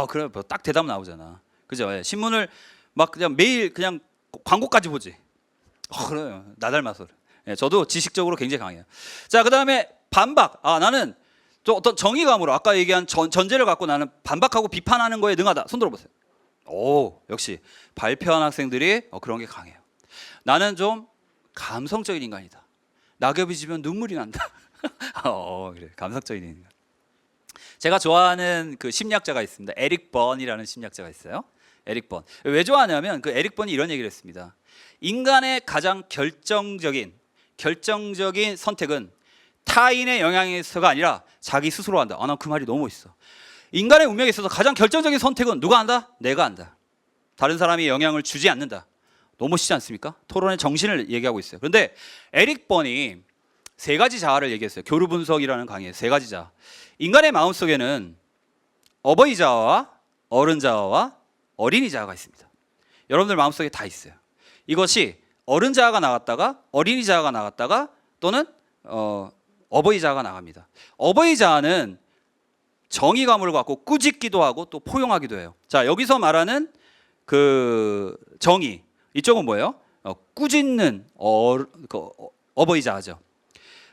그래, 뭐 딱 대답 나오잖아. 그죠? 예, 신문을 막 그냥 매일 그냥 광고까지 보지. 그래요. 나 닮아서. 예, 저도 지식적으로 굉장히 강해요. 자, 그 다음에 반박. 나는 또 어떤 정의감으로 아까 얘기한 전제를 갖고 나는 반박하고 비판하는 거에 능하다. 손 들어보세요. 역시 발표한 학생들이 그런 게 강해요. 나는 좀 감성적인 인간이다. 낙엽이 지면 눈물이 난다. 그래, 감성적인 인간. 제가 좋아하는 그 심리학자가 있습니다. 에릭 번이라는 심리학자가 있어요. 에릭 번. 왜 좋아하냐면 그 에릭 번이 이런 얘기를 했습니다. 인간의 가장 결정적인 선택은 타인의 영향에서가 아니라 자기 스스로 한다. 난 그 말이 너무 멋있어. 인간의 운명에 있어서 가장 결정적인 선택은 누가 한다? 내가 한다. 다른 사람이 영향을 주지 않는다. 너무 멋있지 않습니까? 토론의 정신을 얘기하고 있어요. 그런데 에릭 번이 3가지 자아를 얘기했어요. 교류 분석이라는 강의에 3가지 자아. 인간의 마음속에는 어버이 자아와 어른 자아와 어린이 자아가 있습니다. 여러분들 마음속에 다 있어요. 이것이 어른 자아가 나갔다가 어린이 자아가 나갔다가 또는 어버이 자아가 나갑니다. 어버이 자아는 정의감을 갖고 꾸짖기도 하고 또 포용하기도 해요. 자, 여기서 말하는 그 정의, 이쪽은 뭐예요? 꾸짖는 어버이 자아죠.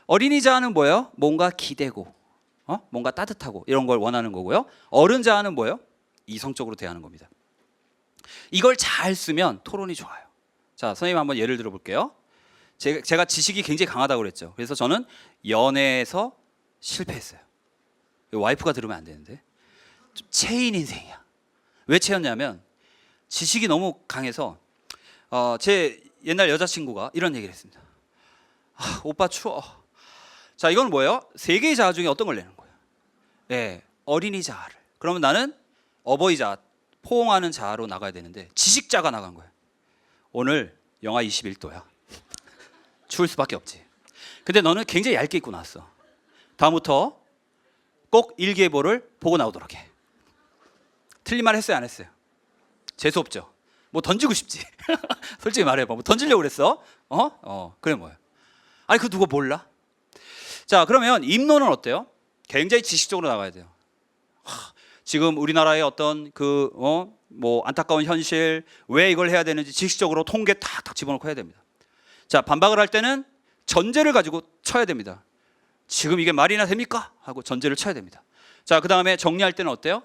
어린이 자아는 뭐예요? 뭔가 기대고 뭔가 따뜻하고 이런 걸 원하는 거고요. 어른 자아는 뭐예요? 이성적으로 대하는 겁니다. 이걸 잘 쓰면 토론이 좋아요. 자, 선생님 한번 예를 들어 볼게요. 제가 지식이 굉장히 강하다고 그랬죠. 그래서 저는 연애에서 실패했어요. 와이프가 들으면 안 되는데 좀 체인 인생이야. 왜 체였냐면 지식이 너무 강해서 제 옛날 여자친구가 이런 얘기를 했습니다. 오빠 추워. 자, 이건 뭐예요? 세 개의 자아 중에 어떤 걸 내는 거예요? 네, 어린이 자아를. 그러면 나는 어버이 자아, 포옹하는 자아로 나가야 되는데 지식자가 나간 거예요. 오늘 영하 21도야. 추울 수밖에 없지. 근데 너는 굉장히 얇게 입고 나왔어. 다음부터 꼭 일기예보를 보고 나오도록 해. 틀린 말 했어요, 안 했어요? 재수 없죠. 뭐 던지고 싶지. 솔직히 말해봐. 뭐 던지려고 그랬어? 그래 뭐야? 아니 그 누가 몰라? 자, 그러면 입론은 어때요? 굉장히 지식적으로 나가야 돼요. 지금 우리나라의 어떤 뭐 안타까운 현실, 왜 이걸 해야 되는지 지식적으로 통계 탁탁 집어넣고 해야 됩니다. 자, 반박을 할 때는 전제를 가지고 쳐야 됩니다. 지금 이게 말이나 됩니까? 하고 전제를 쳐야 됩니다. 자, 그 다음에 정리할 때는 어때요?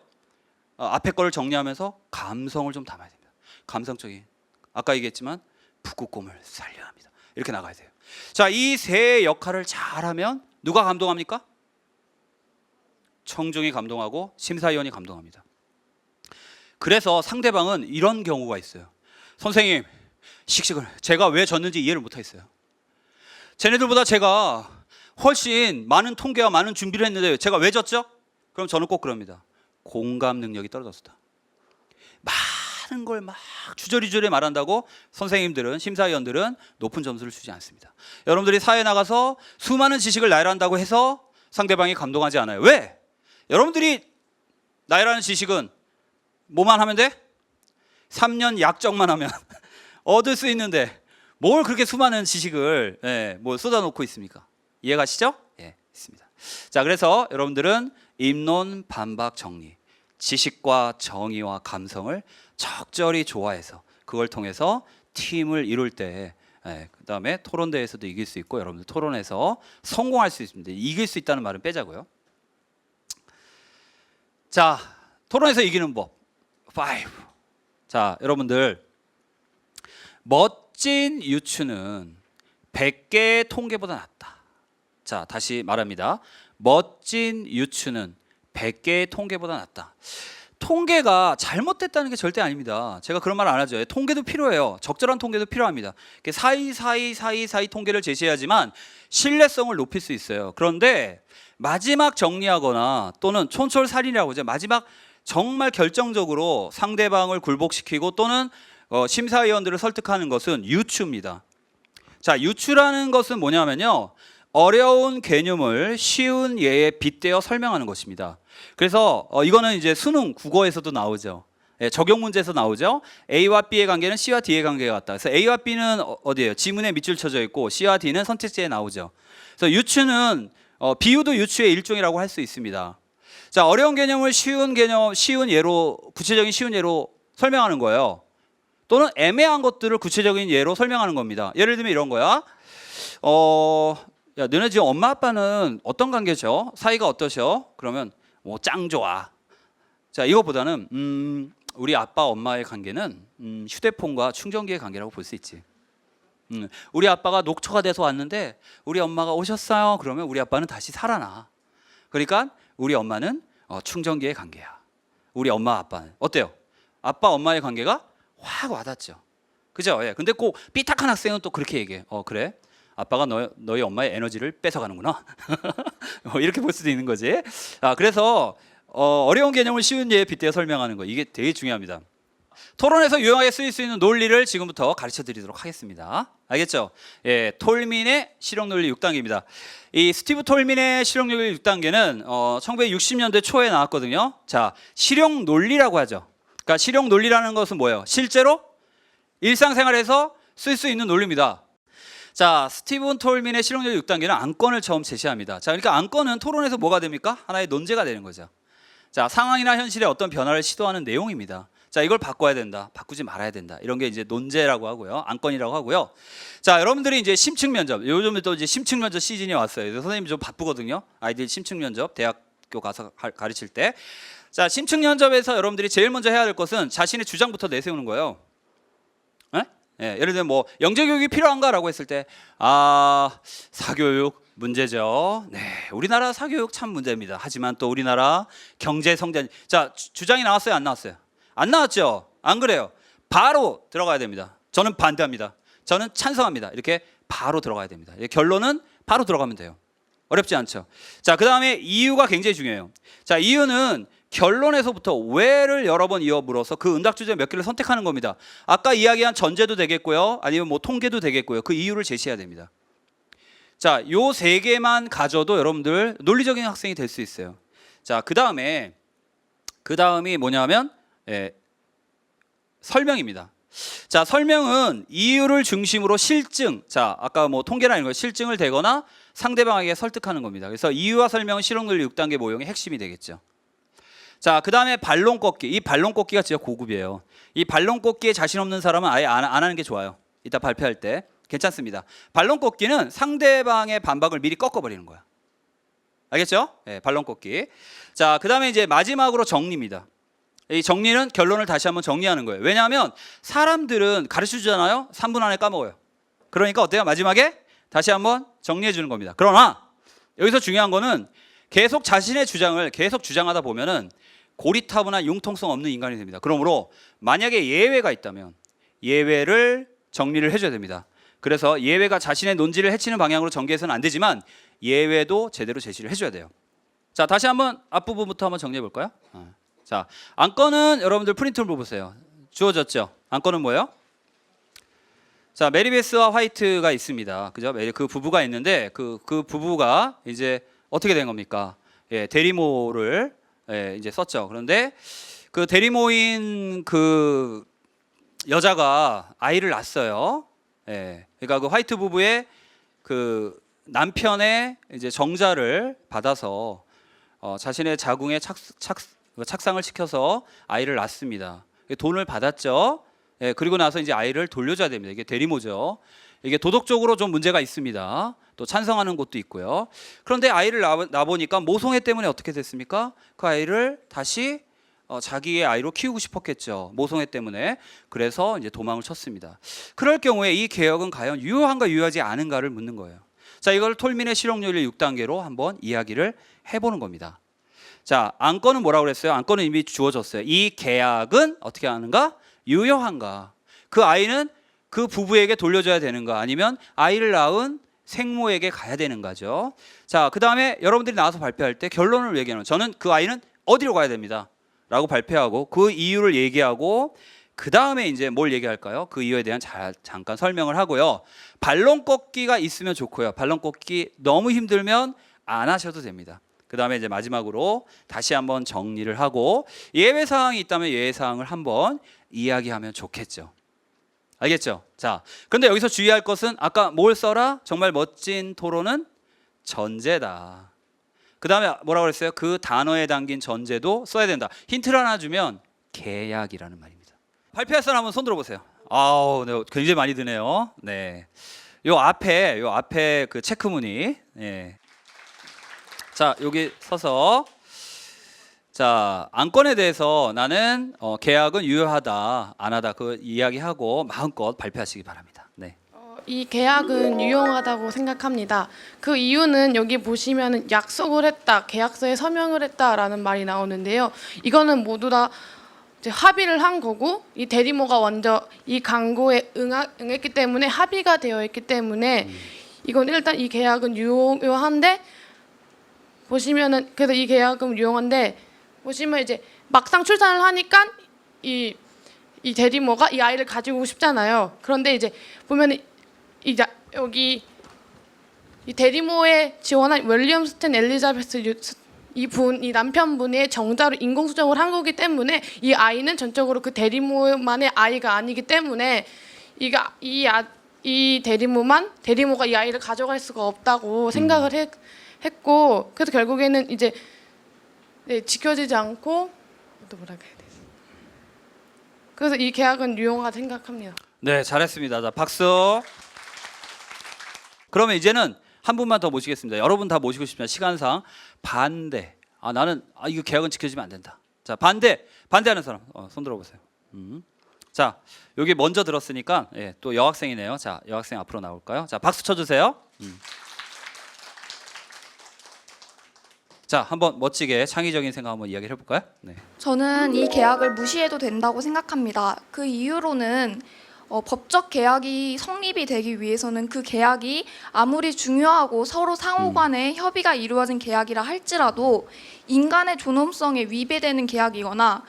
앞에 거를 정리하면서 감성을 좀 담아야 됩니다. 감성적인, 아까 얘기했지만 북극곰을 살려야 합니다. 이렇게 나가야 돼요. 자, 이 세 역할을 잘하면 누가 감동합니까? 청중이 감동하고 심사위원이 감동합니다. 그래서 상대방은 이런 경우가 있어요. 선생님, 씩씩을 제가 왜 졌는지 이해를 못하겠어요. 쟤네들보다 제가 훨씬 많은 통계와 많은 준비를 했는데 제가 왜 졌죠? 그럼 저는 꼭 그럽니다. 공감 능력이 떨어졌다. 많은 걸 막 주저리주저리 말한다고 선생님들은, 심사위원들은 높은 점수를 주지 않습니다. 여러분들이 사회에 나가서 수많은 지식을 나열한다고 해서 상대방이 감동하지 않아요. 왜? 여러분들이 나열하는 지식은 뭐만 하면 돼? 3년 약정만 하면 얻을 수 있는데 뭘 그렇게 수많은 지식을 뭐 쏟아놓고 있습니까? 이해가시죠? 예, 있습니다. 자, 그래서 여러분들은 입론, 반박, 정리, 지식과 정의와 감성을 적절히 조화해서 그걸 통해서 팀을 이룰 때 그다음에 토론대회에서도 이길 수 있고 여러분들 토론에서 성공할 수 있습니다. 이길 수 있다는 말은 빼자고요. 자, 토론에서 이기는 법 5. 자, 여러분들 멋진 유추는 100개의 통계보다 낫다. 자, 다시 말합니다. 멋진 유추는 100개의 통계보다 낫다. 통계가 잘못됐다는 게 절대 아닙니다. 제가 그런 말 안 하죠. 통계도 필요해요. 적절한 통계도 필요합니다. 사이 통계를 제시해야지만 신뢰성을 높일 수 있어요. 그런데 마지막 정리하거나 또는 촌철살인이라고 하죠. 마지막 정말 결정적으로 상대방을 굴복시키고 또는 심사위원들을 설득하는 것은 유추입니다. 자, 유추라는 것은 뭐냐면요, 어려운 개념을 쉬운 예에 빗대어 설명하는 것입니다. 그래서 이거는 이제 수능 국어에서도 나오죠. 적용 문제에서 나오죠. A와 B의 관계는 C와 D의 관계가 같다. 그래서 A와 B는 어디예요? 지문에 밑줄 쳐져 있고 C와 D는 선택지에 나오죠. 그래서 유추는 비유도 유추의 일종이라고 할 수 있습니다. 자, 어려운 개념을 쉬운 예로, 구체적인 쉬운 예로 설명하는 거예요. 또는 애매한 것들을 구체적인 예로 설명하는 겁니다. 예를 들면 이런 거야. 야, 너네 지금 엄마 아빠는 어떤 관계죠? 사이가 어떠셔? 그러면 뭐 짱 좋아. 자, 이것보다는 우리 아빠 엄마의 관계는 휴대폰과 충전기의 관계라고 볼 수 있지. 우리 아빠가 녹초가 돼서 왔는데 우리 엄마가 오셨어요. 그러면 우리 아빠는 다시 살아나. 그러니까 우리 엄마는 충전기의 관계야. 우리 엄마 아빠는 어때요? 아빠 엄마의 관계가 확 와닿죠. 그죠? 예. 근데 꼭 삐딱한 학생은 또 그렇게 얘기해. 그래? 아빠가 너희 엄마의 에너지를 뺏어가는구나. 이렇게 볼 수도 있는 거지. 그래서 어려운 개념을 쉬운 예에 빗대어 설명하는 거, 이게 되게 중요합니다. 토론에서 유용하게 쓰일 수 있는 논리를 지금부터 가르쳐 드리도록 하겠습니다. 알겠죠? 예, 톨민의 실용논리 6단계입니다. 이 스티브 톨민의 실용논리 6단계는 1960년대 초에 나왔거든요. 자, 실용논리라고 하죠. 그러니까 실용논리라는 것은 뭐예요? 실제로 일상생활에서 쓸 수 있는 논리입니다. 자, 스티븐 톨민의 실용논리 6단계는 안건을 처음 제시합니다. 자, 그러니까 안건은 토론에서 뭐가 됩니까? 하나의 논제가 되는 거죠. 자, 상황이나 현실에 어떤 변화를 시도하는 내용입니다. 자, 이걸 바꿔야 된다, 바꾸지 말아야 된다, 이런 게 이제 논제라고 하고요, 안건이라고 하고요. 자, 여러분들이 이제 심층 면접, 요즘에 또 이제 심층 면접 시즌이 왔어요. 그래서 선생님이 좀 바쁘거든요. 아이들 심층 면접, 대학교 가서 가르칠 때. 자, 심층 면접에서 여러분들이 제일 먼저 해야 될 것은 자신의 주장부터 내세우는 거예요. 예, 예를 들면 뭐 영재교육이 필요한가라고 했을 때 사교육 문제죠. 네, 우리나라 사교육 참 문제입니다. 하지만 또 우리나라 경제 성장, 자 주장이 나왔어요, 안 나왔어요? 안 나왔죠. 안 그래요? 바로 들어가야 됩니다. 저는 반대합니다. 저는 찬성합니다. 이렇게 바로 들어가야 됩니다. 결론은 바로 들어가면 돼요. 어렵지 않죠. 자, 그 다음에 이유가 굉장히 중요해요. 자, 이유는 결론에서부터 왜를 여러 번 이어 물어서 그 응답 주제 몇 개를 선택하는 겁니다. 아까 이야기한 전제도 되겠고요, 아니면 뭐 통계도 되겠고요. 그 이유를 제시해야 됩니다. 자, 요 세 개만 가져도 여러분들 논리적인 학생이 될 수 있어요. 자, 그 다음이 뭐냐면 설명입니다. 자, 설명은 이유를 중심으로 실증, 자 아까 뭐 통계나 이런 거 실증을 대거나 상대방에게 설득하는 겁니다. 그래서 이유와 설명은 실용논리 6단계 모형의 핵심이 되겠죠. 자, 그 다음에 반론 꺾기. 이 반론 꺾기가 진짜 고급이에요. 이 반론 꺾기에 자신 없는 사람은 아예 안 하는 게 좋아요. 이따 발표할 때 괜찮습니다. 반론 꺾기는 상대방의 반박을 미리 꺾어버리는 거야. 알겠죠? 네, 반론 꺾기. 자, 그 다음에 이제 마지막으로 정리입니다. 이 정리는 결론을 다시 한번 정리하는 거예요. 왜냐하면 사람들은 가르쳐 주잖아요. 3분 안에 까먹어요. 그러니까 어때요? 마지막에 다시 한번 정리해 주는 겁니다. 그러나 여기서 중요한 거는 계속 자신의 주장을 계속 주장하다 보면은 고리타분한 융통성 없는 인간이 됩니다. 그러므로 만약에 예외가 있다면 예외를 정리를 해줘야 됩니다. 그래서 예외가 자신의 논지를 해치는 방향으로 전개해서는 안 되지만 예외도 제대로 제시를 해줘야 돼요. 자, 다시 한번 앞부분부터 한번 정리해 볼까요? 자, 안건은 여러분들 프린트를 보세요. 주어졌죠? 안건은 뭐예요? 자, 메리베스와 화이트가 있습니다. 그죠? 그 부부가 있는데 그 부부가 이제 어떻게 된 겁니까? 대리모를 이제 썼죠. 그런데 그 대리모인 그 여자가 아이를 낳았어요. 그러니까 그 화이트 부부의 그 남편의 이제 정자를 받아서 자신의 자궁에 착상을 시켜서 아이를 낳습니다. 돈을 받았죠. 그리고 나서 이제 아이를 돌려줘야 됩니다. 이게 대리모죠. 이게 도덕적으로 좀 문제가 있습니다. 또 찬성하는 곳도 있고요. 그런데 아이를 낳아보니까 모성애 때문에 어떻게 됐습니까? 그 아이를 다시 자기의 아이로 키우고 싶었겠죠. 모성애 때문에. 그래서 이제 도망을 쳤습니다. 그럴 경우에 이 개혁은 과연 유효한가 유효하지 않은가를 묻는 거예요. 자, 이걸 톨민의 실용논리 6단계로 한번 이야기를 해보는 겁니다. 자, 안건은 뭐라고 그랬어요? 안건은 이미 주어졌어요. 이 계약은 어떻게 하는가? 유효한가? 그 아이는 그 부부에게 돌려줘야 되는가? 아니면 아이를 낳은 생모에게 가야 되는가죠? 자, 그 다음에 여러분들이 나와서 발표할 때 결론을 얘기하는, 저는 그 아이는 어디로 가야 됩니다 라고 발표하고 그 이유를 얘기하고 그 다음에 이제 뭘 얘기할까요? 그 이유에 대한 잠깐 설명을 하고요. 반론 꺾기가 있으면 좋고요. 반론 꺾기 너무 힘들면 안 하셔도 됩니다. 그 다음에 이제 마지막으로 다시 한번 정리를 하고 예외 사항이 있다면 예외 사항을 한번 이야기하면 좋겠죠. 알겠죠? 자, 그런데 여기서 주의할 것은 아까 뭘 써라? 정말 멋진 토론은 전제다. 그 다음에 뭐라고 그랬어요? 그 단어에 담긴 전제도 써야 된다. 힌트를 하나 주면 계약이라는 말입니다. 발표할 사람 한번 손 들어보세요. 아우, 네, 굉장히 많이 드네요. 네, 요 앞에 그 체크무늬. 네. 자, 여기 서서 자, 안건에 대해서 나는 계약은 유효하다, 안 하다 그 이야기하고 마음껏 발표하시기 바랍니다. 네. 이 계약은 유용하다고 생각합니다. 그 이유는 여기 보시면 약속을 했다, 계약서에 서명을 했다라는 말이 나오는데요. 이거는 모두 다 이제 합의를 한 거고 이 대리모가 먼저 이 광고에 응했기 때문에 합의가 되어 있기 때문에 이건 일단 이 계약은 유효한데 보시면은 그래서 이 계약은 유용한데 보시면 이제 막상 출산을 하니까 이 대리모가 이 아이를 가지고 싶잖아요. 그런데 이제 보면은 여기 이 대리모에 지원한 윌리엄 스탠 엘리자베스 이 남편분의 정자로 인공 수정을 한 거기 때문에 이 아이는 전적으로 그 대리모만의 아이가 아니기 때문에 이 대리모가 이 아이를 가져갈 수가 없다고 생각을 했고 그래서 결국에는 이제 지켜지지 않고 또 뭐라 해야 되지? 그래서 이 계약은 유용하다 생각합니다. 네, 잘했습니다. 자, 박수. 그러면 이제는 한 분만 더 모시겠습니다. 여러분 다 모시고 싶지만 시간상 반대. 나는 이거 계약은 지켜지면 안 된다. 자, 반대하는 사람 손 들어보세요. 자, 여기 먼저 들었으니까 또 여학생이네요. 자, 여학생 앞으로 나올까요? 자, 박수 쳐주세요. 자, 한번 멋지게 창의적인 생각 한번 이야기를 해볼까요? 네. 저는 이 계약을 무시해도 된다고 생각합니다. 그 이유로는 법적 계약이 성립이 되기 위해서는 그 계약이 아무리 중요하고 서로 상호 간에 협의가 이루어진 계약이라 할지라도 인간의 존엄성에 위배되는 계약이거나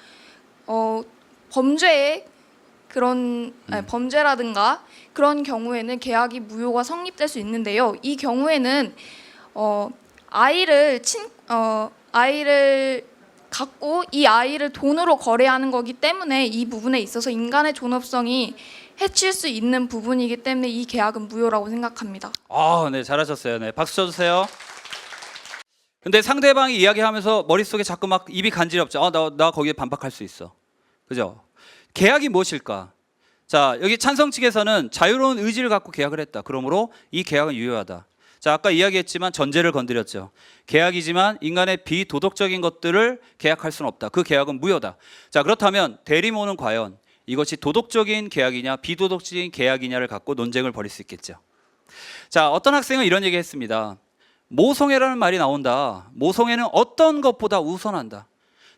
범죄의 그런 범죄라든가 그런 경우에는 계약이 무효가 성립될 수 있는데요. 이 경우에는 아이를 갖고 이 아이를 돈으로 거래하는 거기 때문에 이 부분에 있어서 인간의 존엄성이 해칠 수 있는 부분이기 때문에 이 계약은 무효라고 생각합니다. 네, 잘하셨어요. 네, 박수 쳐주세요. 근데 상대방이 이야기하면서 머릿속에 자꾸 막 입이 간지럽죠. 나 거기에 반박할 수 있어. 그죠? 계약이 무엇일까? 자, 여기 찬성 측에서는 자유로운 의지를 갖고 계약을 했다. 그러므로 이 계약은 유효하다. 자, 아까 이야기했지만 전제를 건드렸죠. 계약이지만 인간의 비도덕적인 것들을 계약할 수는 없다. 그 계약은 무효다. 자, 그렇다면 대리모는 과연 이것이 도덕적인 계약이냐 비도덕적인 계약이냐를 갖고 논쟁을 벌일 수 있겠죠. 자, 어떤 학생은 이런 얘기 했습니다. 모성애라는 말이 나온다. 모성애는 어떤 것보다 우선한다.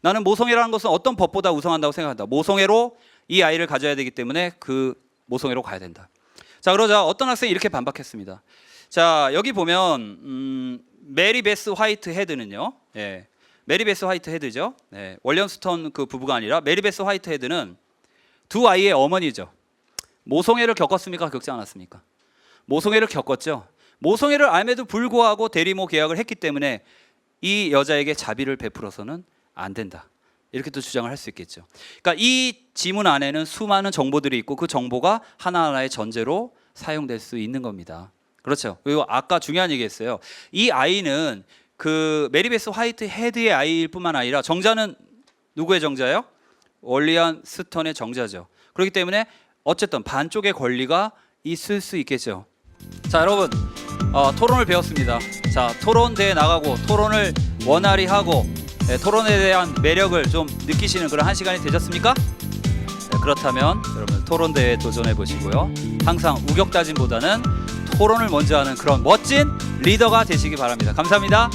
나는 모성애라는 것은 어떤 법보다 우선한다고 생각한다. 모성애로 이 아이를 가져야 되기 때문에 그 모성애로 가야 된다. 자, 그러자 어떤 학생이 이렇게 반박했습니다. 자, 여기 보면 메리 베스 화이트 헤드는요. 예, 메리 베스 화이트 헤드죠. 예, 월리엄 스톤 그 부부가 아니라 메리 베스 화이트 헤드는 두 아이의 어머니죠. 모성애를 겪었습니까? 겪지 않았습니까? 모성애를 겪었죠. 모성애를 알매도 불구하고 대리모 계약을 했기 때문에 이 여자에게 자비를 베풀어서는 안 된다. 이렇게 또 주장을 할 수 있겠죠. 그러니까 이 지문 안에는 수많은 정보들이 있고 그 정보가 하나하나의 전제로 사용될 수 있는 겁니다. 그렇죠. 그리고 아까 중요한 얘기했어요. 이 아이는 그 메리 베스 화이트 헤드의 아이일 뿐만 아니라 정자는 누구의 정자예요? 월리엄 스톤의 정자죠. 그렇기 때문에 어쨌든 반쪽의 권리가 있을 수 있겠죠. 자, 여러분 토론을 배웠습니다. 자, 토론대회 나가고 토론을 원활히 하고 토론에 대한 매력을 좀 느끼시는 그런 한 시간이 되셨습니까? 네, 그렇다면 여러분 토론대회에 도전해 보시고요. 항상 우격다짐보다는 토론을 먼저 하는 그런 멋진 리더가 되시기 바랍니다. 감사합니다.